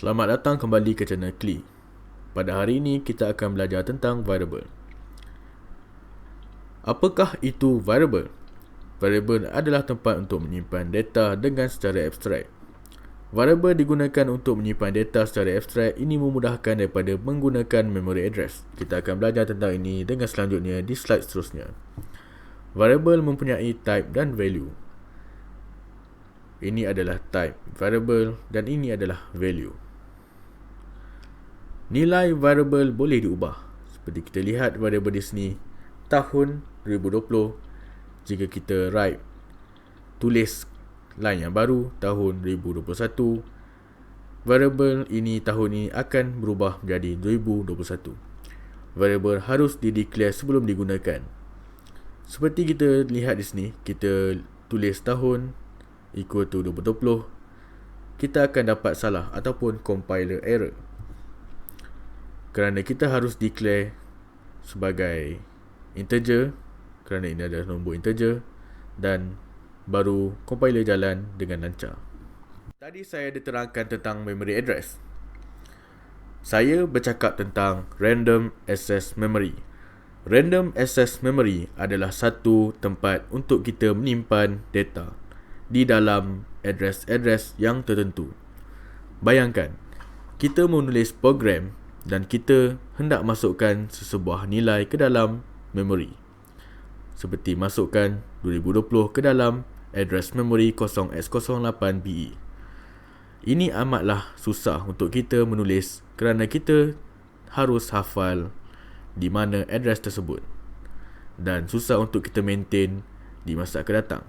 Selamat datang kembali ke channel Kli. Pada hari ini kita akan belajar tentang variable. Apakah itu variable? Variable adalah tempat untuk menyimpan data dengan secara abstrak. Variable digunakan untuk menyimpan data secara abstrak. Ini memudahkan daripada menggunakan memory address. Kita akan belajar tentang ini dengan selanjutnya di slide seterusnya. Variable mempunyai type dan value. Ini adalah type variable dan ini adalah value. Nilai variable boleh diubah. Seperti kita lihat variable di sini, tahun 2020. Jika kita tulis line yang baru, tahun 2021, variable ini tahun ini akan berubah menjadi 2021. Variable harus dideclare sebelum digunakan. Seperti kita lihat di sini, kita tulis tahun equal to 2020, kita akan dapat salah ataupun compiler error. Kerana kita harus declare sebagai integer, kerana ini adalah nombor integer, dan baru compiler jalan dengan lancar. Tadi saya diterangkan tentang memory address. Saya bercakap tentang random access memory. Random access memory adalah satu tempat untuk kita menyimpan data di dalam address-address yang tertentu. Bayangkan, kita menulis program dan kita hendak masukkan sesebuah nilai ke dalam memori. Seperti masukkan 2020 ke dalam address memory 0x08BE. Ini amatlah susah untuk kita menulis kerana kita harus hafal di mana address tersebut. Dan susah untuk kita maintain di masa akan datang.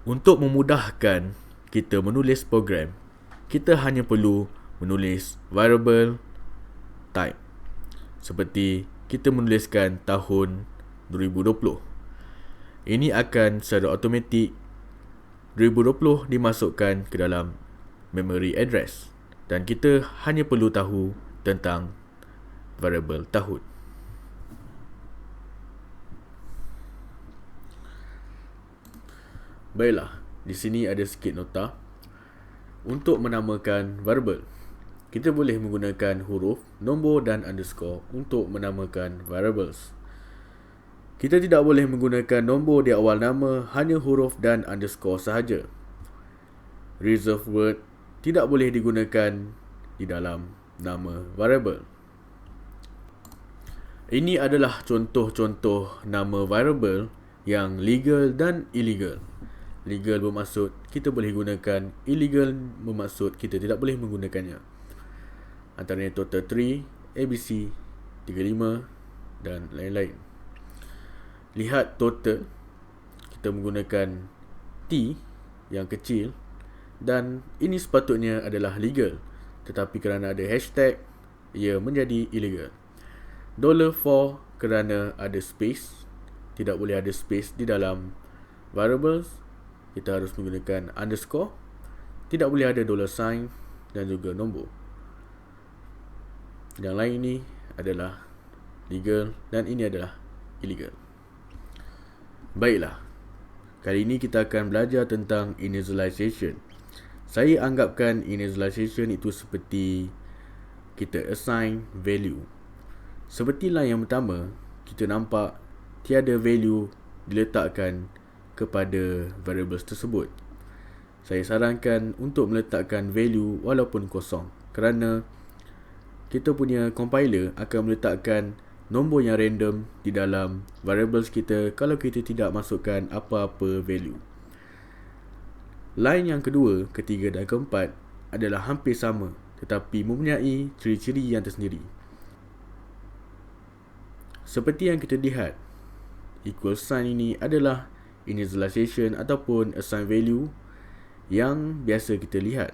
Untuk memudahkan kita menulis program, kita hanya perlu menulis variable type. Seperti kita menuliskan tahun 2020. Ini akan secara automatik 2020 dimasukkan ke dalam memory address. Dan kita hanya perlu tahu tentang variable tahun. Baiklah, di sini ada sikit nota. Untuk menamakan variable, kita boleh menggunakan huruf, nombor dan underscore untuk menamakan variables. Kita tidak boleh menggunakan nombor di awal nama, hanya huruf dan underscore sahaja. Reserved word tidak boleh digunakan di dalam nama variable. Ini adalah contoh-contoh nama variable yang legal dan illegal. Legal bermaksud kita boleh gunakan, illegal bermaksud kita tidak boleh menggunakannya. Antaranya total 3, ABC, 35 dan lain-lain. Lihat total, kita menggunakan T yang kecil dan ini sepatutnya adalah legal. Tetapi kerana ada hashtag, ia menjadi illegal. $4 kerana ada space, tidak boleh ada space di dalam variables. Kita harus menggunakan underscore. Tidak boleh ada $sign dan juga nombor. Yang lain ini adalah legal dan ini adalah illegal. Baiklah, kali ini kita akan belajar tentang initialization. Saya anggapkan initialization itu seperti kita assign value. Seperti line yang pertama, kita nampak tiada value diletakkan kepada variables tersebut. Saya sarankan untuk meletakkan value walaupun kosong, kerana kita punya compiler akan meletakkan nombor yang random di dalam variables kita kalau kita tidak masukkan apa-apa value. Line yang kedua, ketiga dan keempat adalah hampir sama tetapi mempunyai ciri-ciri yang tersendiri. Seperti yang kita lihat, equal sign ini adalah initialization ataupun assign value yang biasa kita lihat.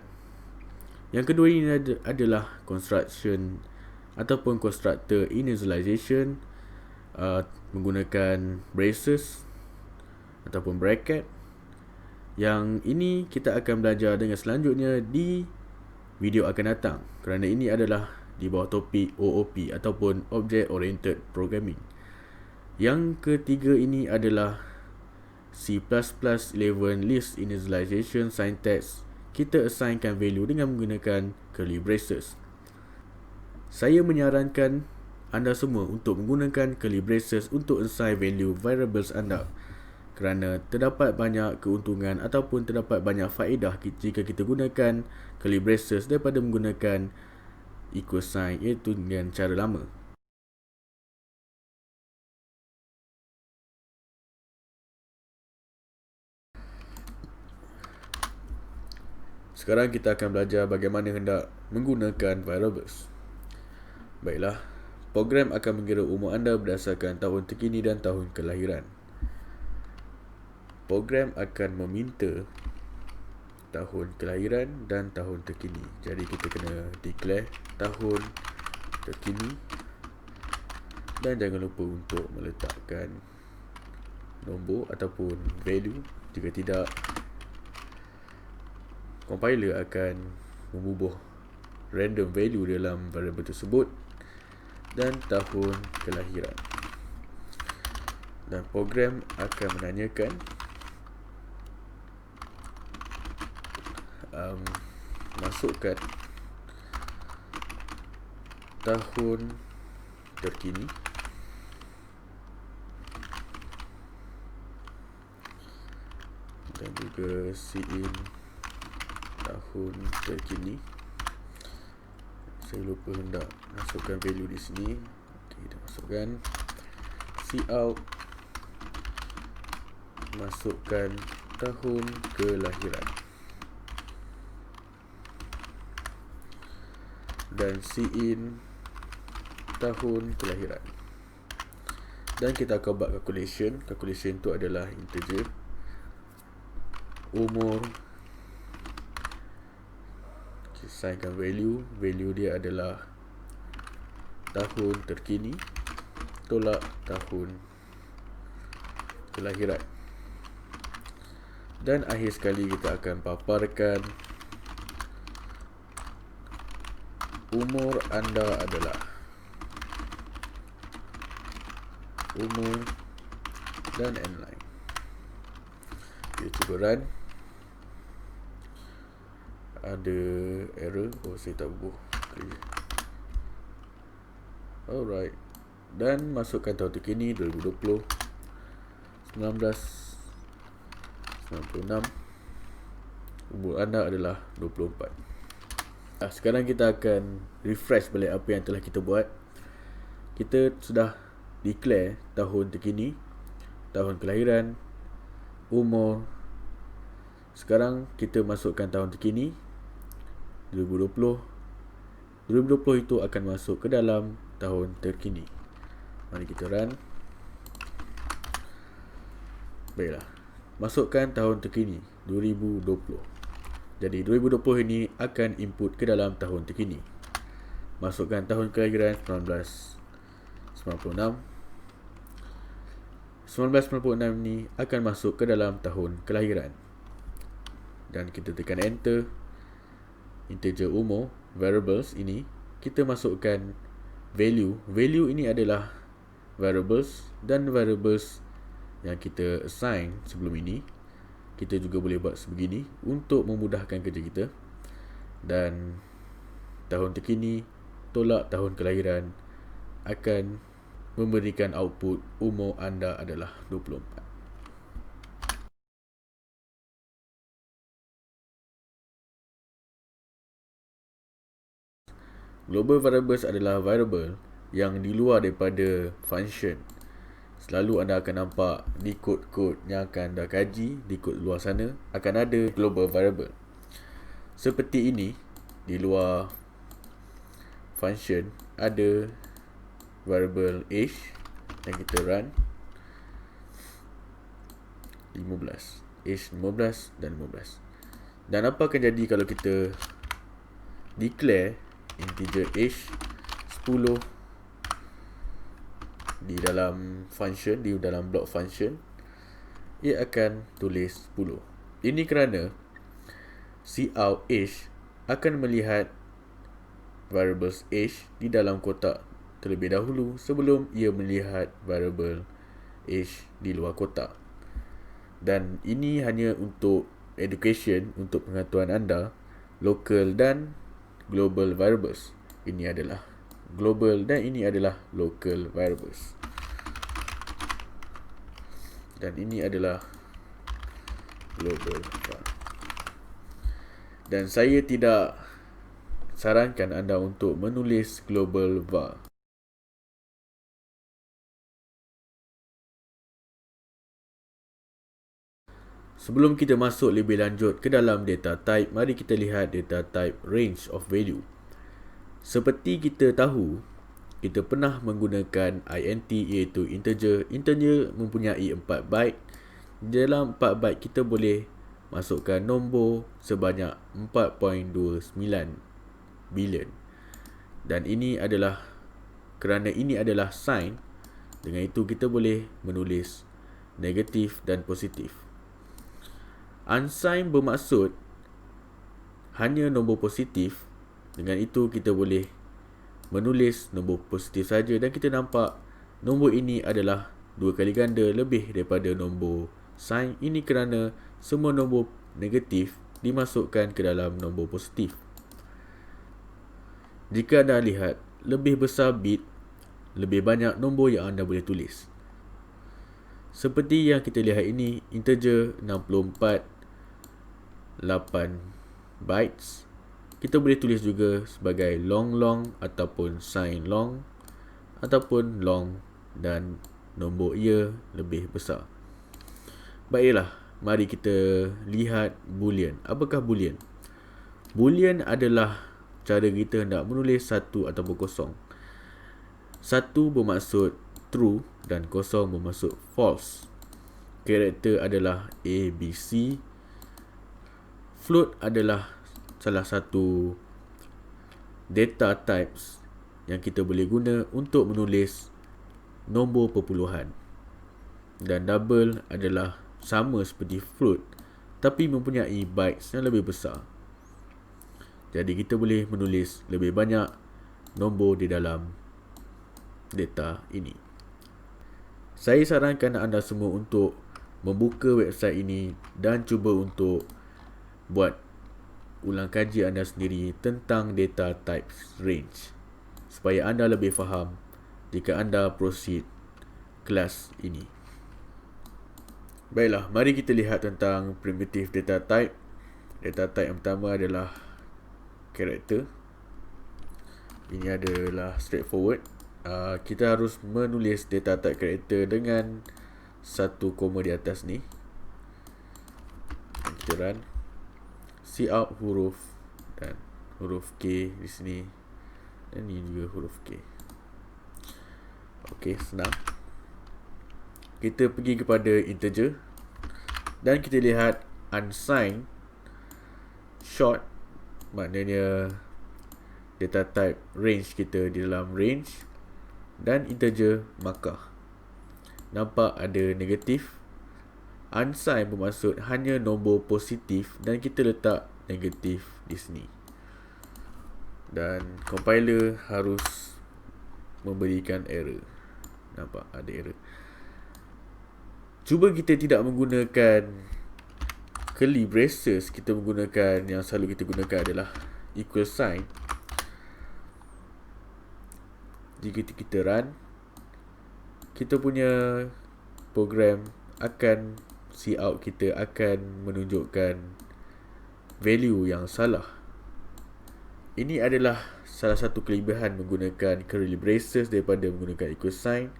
Yang kedua ini adalah construction ataupun constructor initialization menggunakan braces ataupun bracket. Yang ini kita akan belajar dengan selanjutnya di video akan datang, kerana ini adalah di bawah topik OOP ataupun Object Oriented Programming. Yang ketiga ini adalah C++ 11 list initialization syntax kita assignkan value dengan menggunakan curly braces. Saya menyarankan anda semua untuk menggunakan curly braces untuk assign value variables anda, kerana terdapat banyak keuntungan ataupun terdapat banyak faedah jika kita gunakan curly braces daripada menggunakan equal sign, iaitu dengan cara lama. Sekarang kita akan belajar bagaimana hendak menggunakan variables. Baiklah, program akan mengira umur anda berdasarkan tahun terkini dan tahun kelahiran. Program akan meminta tahun kelahiran dan tahun terkini. Jadi kita kena declare tahun terkini, dan jangan lupa untuk meletakkan nombor ataupun value. Jika tidak, compiler akan membubuh random value dalam variable tersebut dan tahun kelahiran. Dan program akan menanyakan masukkan tahun terkini dan juga cin tahun terkini. Saya lupa hendak masukkan value di sini. Okey, kita masukkan cout, masukkan tahun kelahiran, dan cin tahun kelahiran. Dan kita akan buat calculation. Calculation tu adalah integer. Umur, signkan value. Value dia adalah tahun terkini tolak tahun kelahiran. Dan akhir sekali kita akan paparkan umur anda adalah umur dan inline. Kita cuba run. Ada error. Saya tak bubuh. Alright. Dan masukkan tahun terkini 2020 1996. Umur anda adalah 24. Sekarang kita akan refresh balik apa yang telah kita buat. Kita sudah declare tahun terkini, tahun kelahiran, umur. Sekarang kita masukkan tahun terkini 2020. 2020 itu akan masuk ke dalam tahun terkini. Mari kita run. Baiklah, masukkan tahun terkini 2020. Jadi 2020 ini akan input ke dalam tahun terkini. Masukkan tahun kelahiran 1996. 1996 ni akan masuk ke dalam tahun kelahiran. Dan kita tekan enter. Integer umur, variables ini, kita masukkan value. Value ini adalah variables, dan variables yang kita assign sebelum ini kita juga boleh buat sebegini untuk memudahkan kerja kita. Dan tahun terkini tolak tahun kelahiran akan memberikan output umur anda adalah 24. Global variables adalah variable yang di luar daripada function. Selalu anda akan nampak di kod-kod yang akan anda kaji, di kod luar sana akan ada global variable. Seperti ini, di luar function ada variable age yang kita run 15. Age 15 dan 15. Dan apa akan jadi kalau kita declare integer age 10 di dalam function, di dalam block function, ia akan tulis 10. Ini kerana cout age akan melihat variables age di dalam kotak terlebih dahulu sebelum ia melihat variable age di luar kotak. Dan ini hanya untuk education untuk pengetahuan anda, local dan global variables. Ini adalah global dan ini adalah local variables. Dan ini adalah global var. Dan saya tidak sarankan anda untuk menulis global var. Sebelum kita masuk lebih lanjut ke dalam data type, mari kita lihat data type range of value. Seperti kita tahu, kita pernah menggunakan int iaitu integer. Integer mempunyai 4 byte. Dalam 4 byte kita boleh masukkan nombor sebanyak 4.29 bilion. Dan ini adalah kerana ini adalah sign, dengan itu kita boleh menulis negatif dan positif. Unsigned bermaksud hanya nombor positif. Dengan itu kita boleh menulis nombor positif saja, dan kita nampak nombor ini adalah 2 kali ganda lebih daripada nombor sign. Ini kerana semua nombor negatif dimasukkan ke dalam nombor positif. Jika anda lihat, lebih besar bit, lebih banyak nombor yang anda boleh tulis. Seperti yang kita lihat ini, integer 64 8 bytes. Kita boleh tulis juga sebagai long ataupun sign long ataupun long, dan nombor ia lebih besar. Baiklah, mari kita lihat boolean. Apakah boolean? Boolean adalah cara kita hendak menulis satu ataupun kosong. Satu bermaksud true dan kosong bermaksud false. Karakter adalah A, B, C. Float adalah salah satu data types yang kita boleh guna untuk menulis nombor perpuluhan. Dan double adalah sama seperti float tapi mempunyai bytes yang lebih besar. Jadi kita boleh menulis lebih banyak nombor di dalam data ini. Saya sarankan anda semua untuk membuka website ini dan cuba untuk buat ulang kaji anda sendiri tentang data types range, supaya anda lebih faham jika anda proceed kelas ini. Baiklah, mari kita lihat tentang primitive data type. Data type yang pertama adalah karakter. Ini adalah straightforward. Kita harus menulis data type karakter dengan satu koma di atas ni. Kita run. Cout huruf dan huruf K di sini, dan ini juga huruf K. Okey, senang. Kita pergi kepada integer dan kita lihat unsigned short, maknanya data type range kita di dalam range, dan integer markah. Nampak ada negatif. Unsigned bermaksud hanya nombor positif, dan kita letak negatif di sini. Dan compiler harus memberikan error. Nampak ada error. Cuba kita tidak menggunakan curly braces. Kita menggunakan, yang selalu kita gunakan adalah equal sign. Jika kita run, kita punya program akan cout kita akan menunjukkan value yang salah. Ini adalah salah satu kelebihan menggunakan curly braces daripada menggunakan equal sign,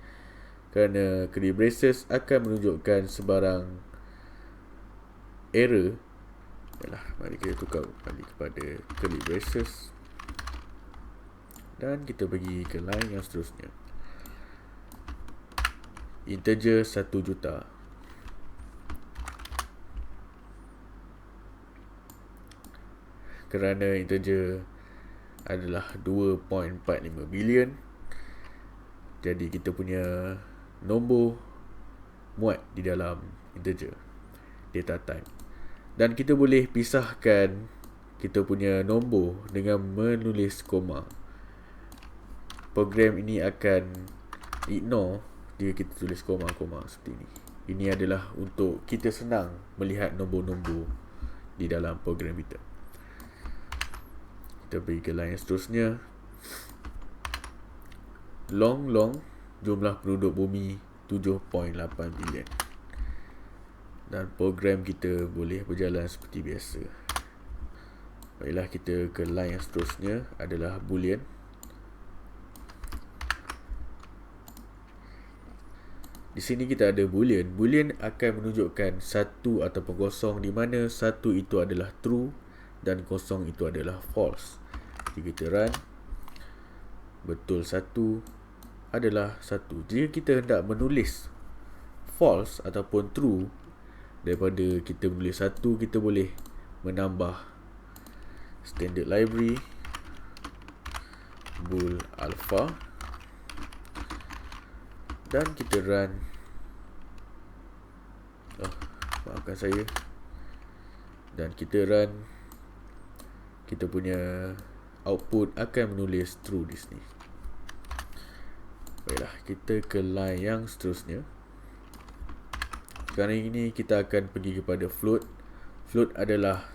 kerana curly braces akan menunjukkan sebarang error. Yalah, mari kita tukar kembali kepada curly braces dan kita pergi ke line yang seterusnya. Integer 1 juta. Kerana integer adalah 2.45 bilion, jadi kita punya nombor muat di dalam integer data type. Dan kita boleh pisahkan kita punya nombor dengan menulis koma. Program ini akan ignore jika kita tulis koma-koma seperti ini. Ini adalah untuk kita senang melihat nombor-nombor di dalam program kita. Kita pergi ke line yang seterusnya. Long jumlah penduduk bumi 7.8 bilion. Dan program kita boleh berjalan seperti biasa. Baiklah, kita ke line yang seterusnya adalah boolean. Di sini kita ada boolean. Boolean akan menunjukkan satu ataupun kosong, di mana satu itu adalah true dan kosong itu adalah false. Jika kita run, betul satu adalah satu. Jika kita hendak menulis false ataupun true, daripada kita menulis satu, kita boleh menambah standard library bool alpha dan kita run. Maafkan saya. Dan kita run, kita punya output akan menulis true di sini. Baiklah, kita ke line yang seterusnya. Sekarang ini kita akan pergi kepada float. Float adalah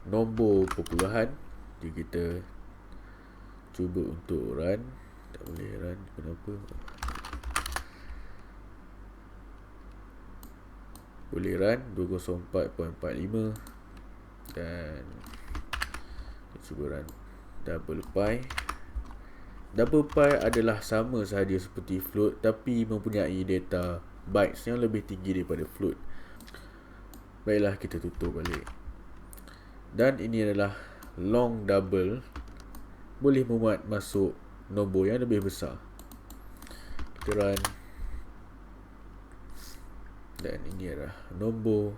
nombor perpuluhan. Jadi kita cuba untuk run. Tak boleh run, kenapa? Boleh run 204.45 dan kita cuba run double pi. Double pi adalah sama sahaja seperti float, tapi mempunyai data bytes yang lebih tinggi daripada float. Baiklah, kita tutup balik. Dan ini adalah long double, boleh memuat masuk nombor yang lebih besar. Kita run. Dan ini adalah nombor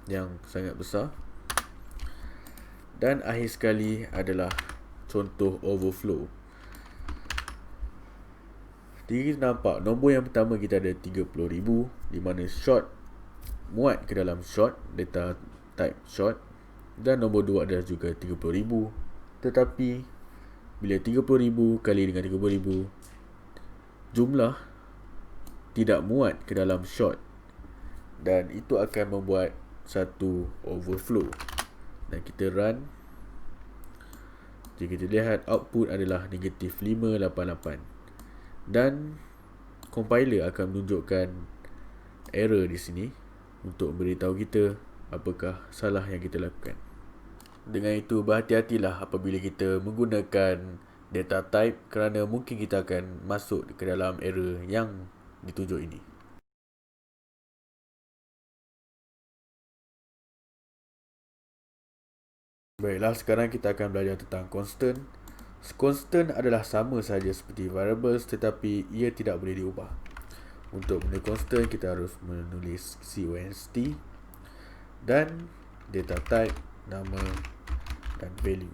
yang sangat besar. Dan akhir sekali adalah contoh overflow. Jadi kita nampak nombor yang pertama kita ada 30,000, di mana short muat ke dalam short, data type short. Dan nombor 2 adalah juga 30,000. Tetapi bila 30,000 kali dengan 30,000, jumlah tidak muat ke dalam short, dan itu akan membuat satu overflow. Dan kita run. Jika kita lihat, output adalah negatif 588. Dan compiler akan menunjukkan error di sini untuk beritahu kita apakah salah yang kita lakukan. Dengan itu, berhati-hatilah apabila kita menggunakan data type, kerana mungkin kita akan masuk ke dalam error yang ditunjuk ini. Baiklah, sekarang kita akan belajar tentang constant. Constant adalah sama sahaja seperti variables, tetapi ia tidak boleh diubah. Untuk benda constant, kita harus menulis const dan data type, nama dan value.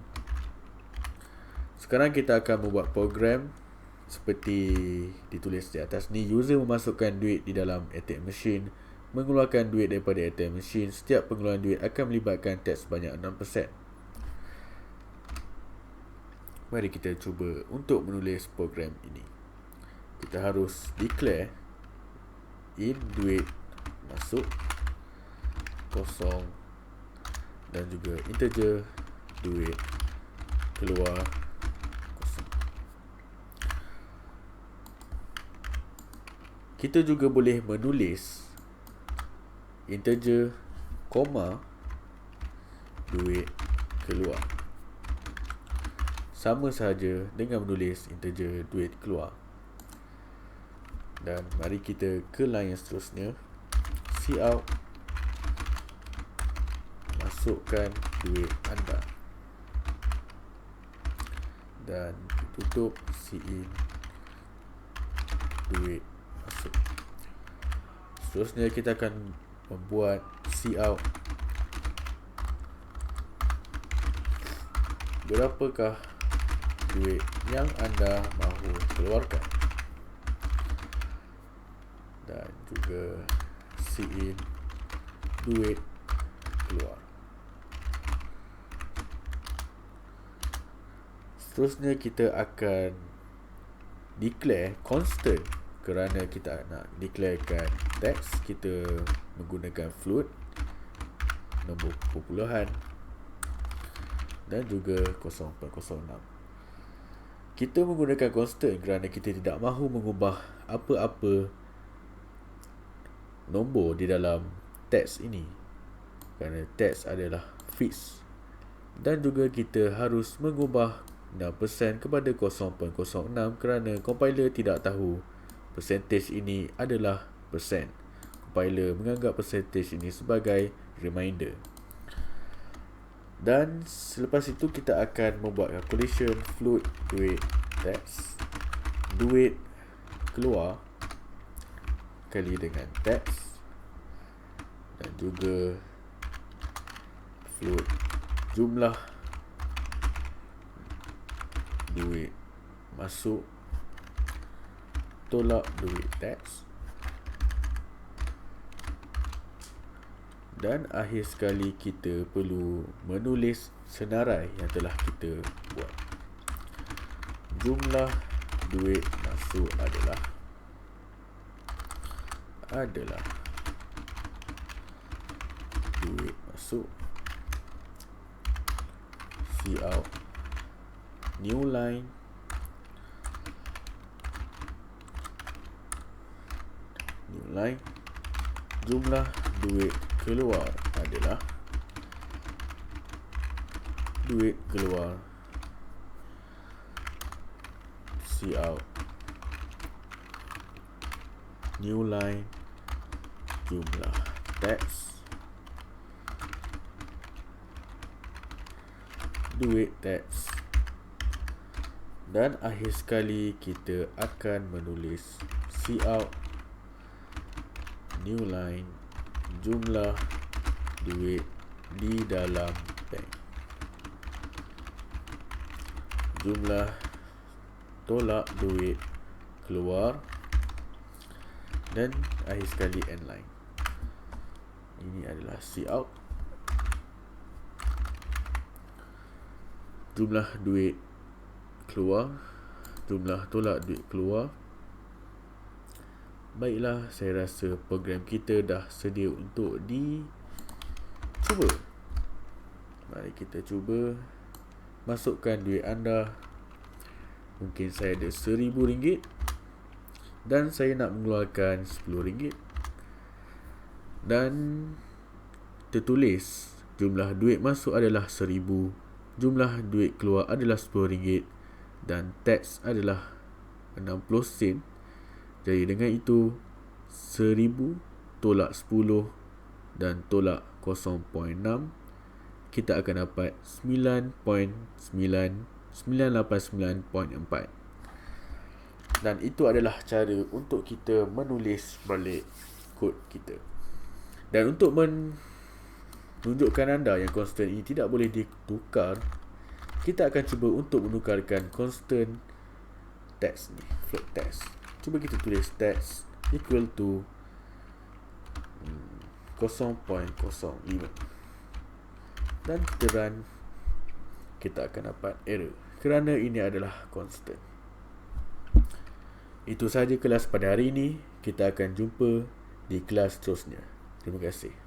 Sekarang kita akan membuat program seperti ditulis di atas ni. User memasukkan duit di dalam ATM machine, mengeluarkan duit daripada ATM machine. Setiap pengeluaran duit akan melibatkan tax sebanyak 6%. Mari kita cuba untuk menulis program ini. Kita harus declare in duit masuk kosong, dan juga integer duit keluar kosong. Kita juga boleh menulis integer koma duit keluar. Sama sahaja dengan menulis integer duit keluar. Dan mari kita ke line yang seterusnya. Cout, masukkan duit anda. Dan tutup cin duit masuk. Seterusnya kita akan membuat cout berapakah duit yang anda mahu keluarkan, dan juga cin duit keluar. Seterusnya kita akan declare constant, kerana kita nak declarekan text, kita menggunakan float. nombor perpuluhan dan juga 0.06. Kita menggunakan constant kerana kita tidak mahu mengubah apa-apa nombor di dalam teks ini, kerana teks adalah fix. Dan juga kita harus mengubah 6% kepada 0.06 kerana compiler tidak tahu percentage ini adalah persen. Compiler menganggap percentage ini sebagai reminder. Dan selepas itu kita akan membuat calculation float duit text, duit keluar kali dengan text, dan juga float jumlah duit masuk tolak duit text. Dan akhir sekali kita perlu menulis senarai yang telah kita buat. Jumlah duit masuk adalah duit masuk cout new line jumlah duit keluar adalah duit keluar cout new line jumlah teks duit teks. Dan akhir sekali kita akan menulis cout new line jumlah duit di dalam bank, jumlah tolak duit keluar, dan akhir sekali end line. Ini adalah cout jumlah duit keluar, jumlah tolak duit keluar. Baiklah, saya rasa program kita dah sedia untuk dicuba. Mari kita cuba. Masukkan duit anda. Mungkin saya ada RM1,000 dan saya nak mengeluarkan RM10. Dan tertulis jumlah duit masuk adalah RM1,000, jumlah duit keluar adalah RM10 dan teks adalah 60 sen. Jadi dengan itu 1000 tolak 10 dan tolak 0.6, kita akan dapat 9.989.4. Dan itu adalah cara untuk kita menulis balik kod kita. Dan untuk menunjukkan anda yang constant ini tidak boleh ditukar, kita akan cuba untuk menukarkan constant text ni, float text. Cuba kita tulis text equal to 0.05 dan kita run. Kita akan dapat error kerana ini adalah constant. Itu sahaja kelas pada hari ini. Kita akan jumpa di kelas seterusnya. Terima kasih.